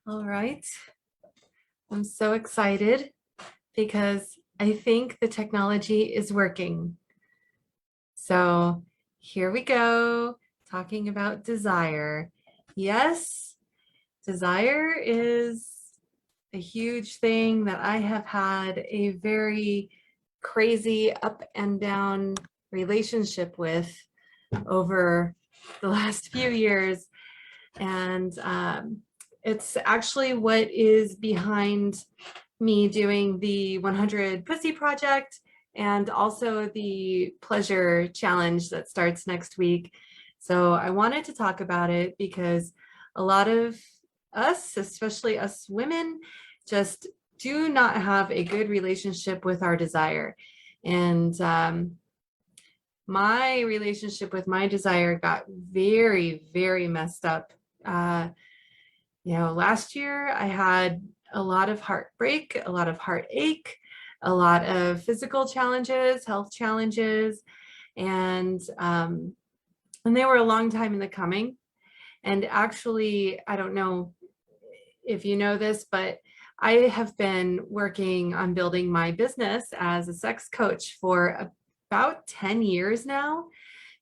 All right. I'm so excited because I think the technology is working. So here we go, talking about desire. Yes, desire is a huge thing that I have had a very crazy up and down relationship with over the last few years. And it's actually what is behind me doing the 100 Pussy Project and also the Pleasure Challenge that starts next week. So I wanted to talk about it because a lot of us, especially us women, just do not have a good relationship with our desire. And my relationship with my desire got very, very messed up. Last year I had a lot of heartbreak, a lot of heartache, a lot of physical challenges, health challenges, and they were a long time in the coming. And actually, I don't know if you know this, but I have been working on building my business as a sex coach for about 10 years now,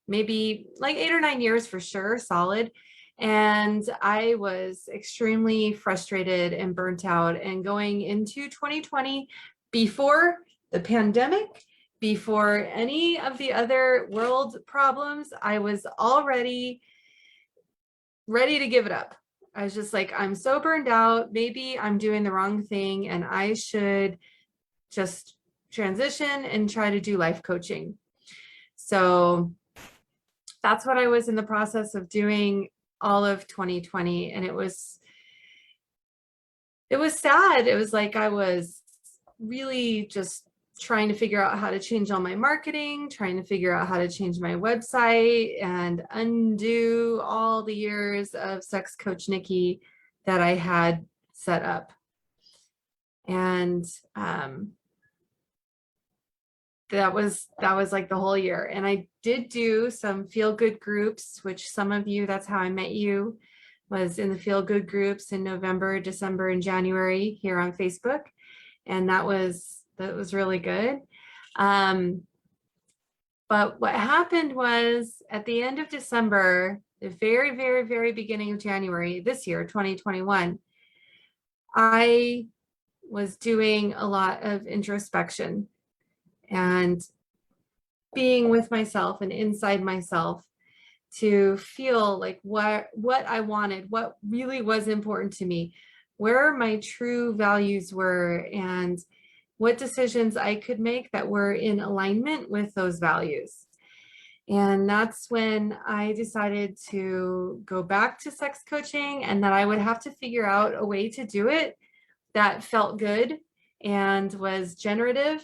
maybe like 8 or 9 years for sure, solid. And I was extremely frustrated and burnt out. And going into 2020, before the pandemic, before any of the other world problems, I was already ready to give it up. I was just like, I'm so burned out. Maybe I'm doing the wrong thing and I should just transition and try to do life coaching. So that's what I was in the process of doing all of 2020. And it was sad. It was like I was really just trying to figure out how to change all my marketing, trying to figure out how to change my website and undo all the years of Sex Coach Nikki that I had set up. And that was like the whole year. And I did do some feel good groups, which some of you, that's how I met you, was in the feel good groups in November, December, and January here on Facebook. And that was really good. But what happened was at the end of December, the very, very, very beginning of January this year, 2021, I was doing a lot of introspection and being with myself and inside myself to feel like what I wanted, what really was important to me, where my true values were, and what decisions I could make that were in alignment with those values. And that's when I decided to go back to sex coaching, and that I would have to figure out a way to do it that felt good and was generative.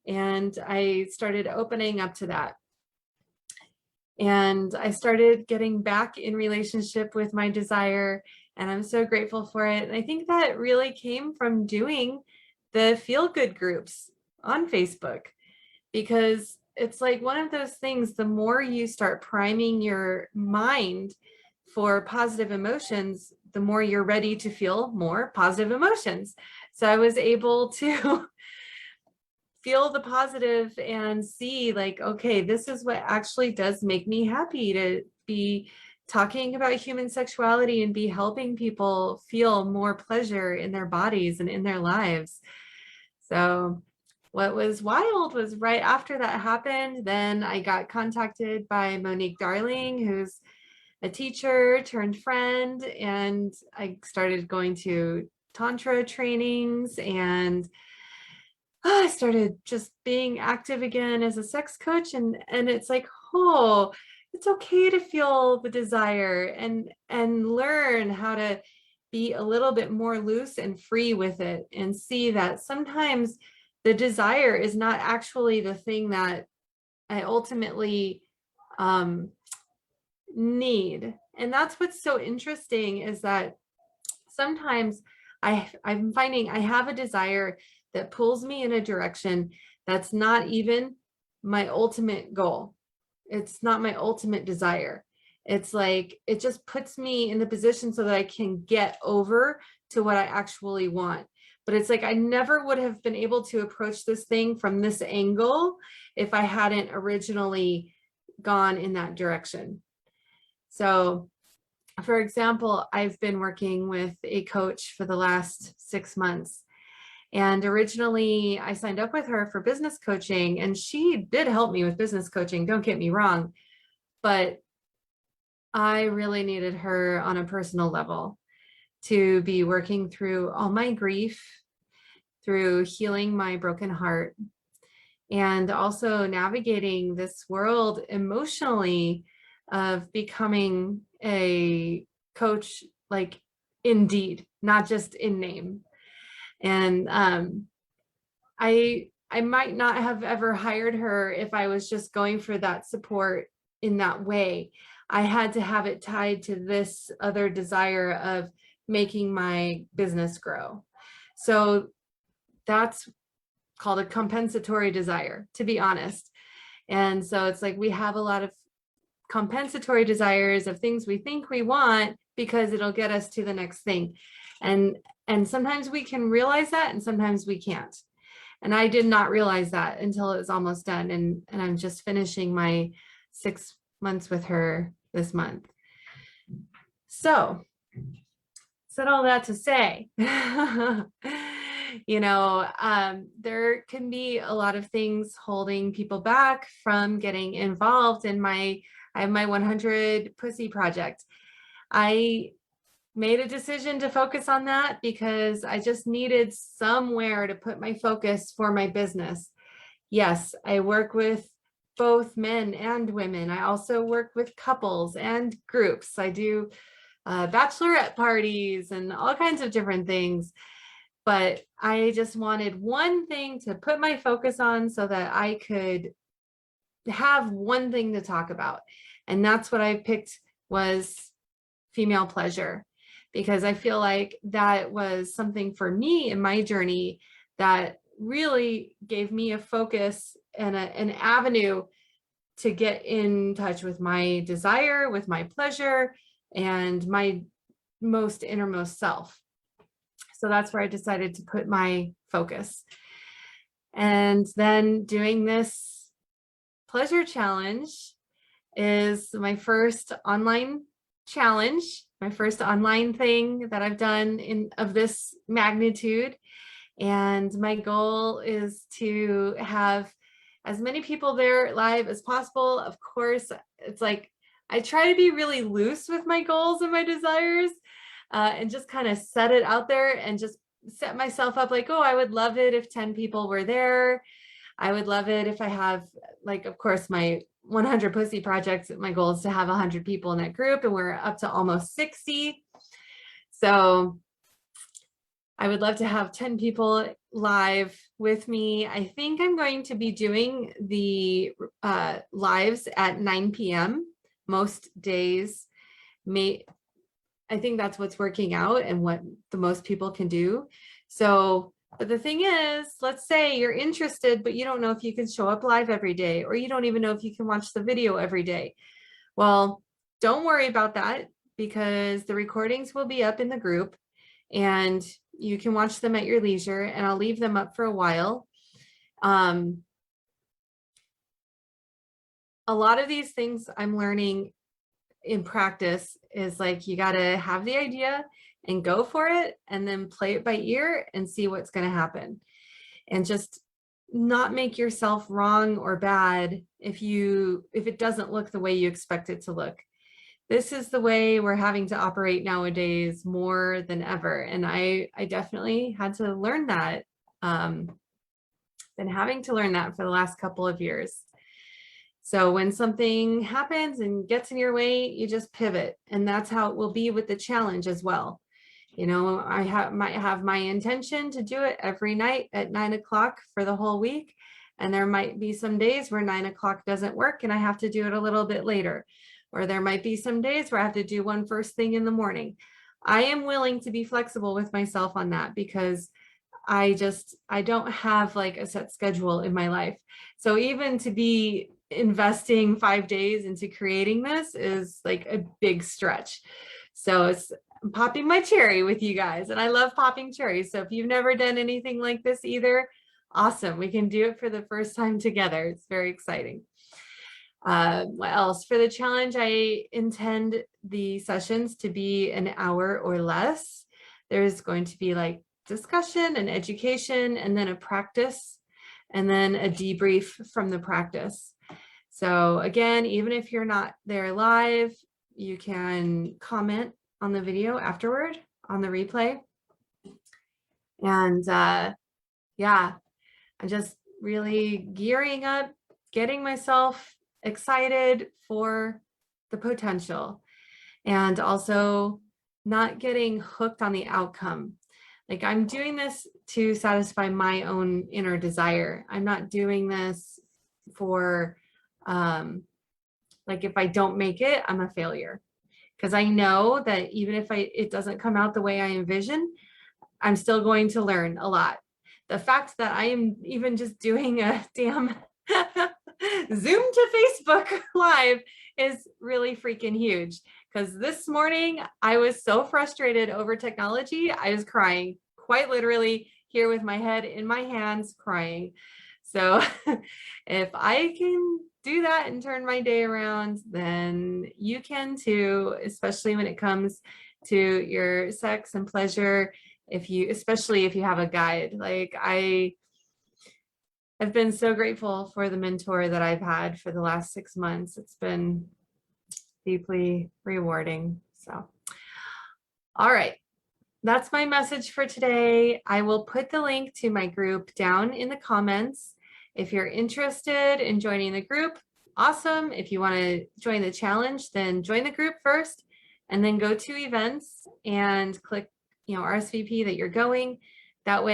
And I started opening up to that. And I started getting back in relationship with my desire, and I'm so grateful for it. And I think that really came from doing the feel good groups on Facebook, because it's like one of those things, the more you start priming your mind for positive emotions, the more you're ready to feel more positive emotions. So I was able to feel the positive and see like, okay, this is what actually does make me happy, to be talking about human sexuality and be helping people feel more pleasure in their bodies and in their lives. So what was wild was right after that happened, then I got contacted by Monique Darling, who's a teacher turned friend, and I started going to Tantra trainings, and I started just being active again as a sex coach. And it's like, oh, it's okay to feel the desire and learn how to be a little bit more loose and free with it, and see that sometimes the desire is not actually the thing that I ultimately need. And that's what's so interesting, is that sometimes I'm finding I have a desire that pulls me in a direction that's not even my ultimate goal. It's not my ultimate desire. It's like, it just puts me in the position so that I can get over to what I actually want. But it's like I never would have been able to approach this thing from this angle if I hadn't originally gone in that direction. So, for example, I've been working with a coach for the last 6 months. And originally I signed up with her for business coaching, and she did help me with business coaching, don't get me wrong, but I really needed her on a personal level to be working through all my grief, through healing my broken heart, and also navigating this world emotionally of becoming a coach, like indeed, not just in name. And I might not have ever hired her if I was just going for that support in that way. I had to have it tied to this other desire of making my business grow. So that's called a compensatory desire, to be honest. And so it's like we have a lot of compensatory desires of things we think we want because it'll get us to the next thing. And sometimes we can realize that and sometimes we can't. And I did not realize that until it was almost done. And I'm just finishing my 6 months with her this month. So, said all that to say, there can be a lot of things holding people back from getting involved in I have my 100 Pussy project. I made a decision to focus on that because I just needed somewhere to put my focus for my business. Yes, I work with both men and women. I also work with couples and groups. I do bachelorette parties and all kinds of different things. But I just wanted one thing to put my focus on so that I could have one thing to talk about. And that's what I picked was female pleasure, because I feel like that was something for me in my journey that really gave me a focus and an avenue to get in touch with my desire, with my pleasure, and my most innermost self. So that's where I decided to put my focus. And then doing this pleasure challenge is my first online challenge, my first online thing that I've done of this magnitude. And my goal is to have as many people there live as possible. Of course, it's like I try to be really loose with my goals and my desires, and just kind of set it out there and just set myself up like, oh, I would love it if 10 people were there. I would love it if I have, like, of course, my 100 Pussy projects. My goal is to have 100 people in that group, and we're up to almost 60. So I would love to have 10 people live with me. I think I'm going to be doing the lives at 9 p.m. most days. I think that's what's working out and what the most people can do. So, but the thing is, let's say you're interested, but you don't know if you can show up live every day, or you don't even know if you can watch the video every day. Well, don't worry about that, because the recordings will be up in the group and you can watch them at your leisure, and I'll leave them up for a while. A lot of these things I'm learning in practice is like, you got to have the idea and go for it, and then play it by ear and see what's going to happen, and just not make yourself wrong or bad if it doesn't look the way you expect it to look. This is the way we're having to operate nowadays more than ever. And I definitely had to learn that. Been having to learn that for the last couple of years. So when something happens and gets in your way, you just pivot. And that's how it will be with the challenge as well. I might have my intention to do it every night at 9 o'clock for the whole week. And there might be some days where 9 o'clock doesn't work and I have to do it a little bit later. Or there might be some days where I have to do one first thing in the morning. I am willing to be flexible with myself on that, because I don't have like a set schedule in my life. So even to be investing 5 days into creating this is like a big stretch. So I'm popping my cherry with you guys, and I love popping cherries. So if you've never done anything like this either, awesome. We can do it for the first time together. It's very exciting. What else? For the challenge, I intend the sessions to be an hour or less. There's going to be like discussion and education, and then a practice, and then a debrief from the practice. So again, even if you're not there live, you can comment on the video afterward on the replay. And yeah, I'm just really gearing up, getting myself excited for the potential, and also not getting hooked on the outcome. Like, I'm doing this to satisfy my own inner desire. I'm not doing this for like, if I don't make it, I'm a failure. Because I know that even if it doesn't come out the way I envision, I'm still going to learn a lot. The fact that I am even just doing a damn Zoom to Facebook live is really freaking huge. Because this morning I was so frustrated over technology, I was crying, quite literally, here with my head in my hands, crying. So if I can do that and turn my day around, then you can too, especially when it comes to your sex and pleasure. Especially if you have a guide. Like, I've been so grateful for the mentor that I've had for the last 6 months. It's been deeply rewarding. So, all right. That's my message for today. I will put the link to my group down in the comments. If you're interested in joining the group, awesome. If you want to join the challenge, then join the group first, and then go to events and click, RSVP that you're going. That way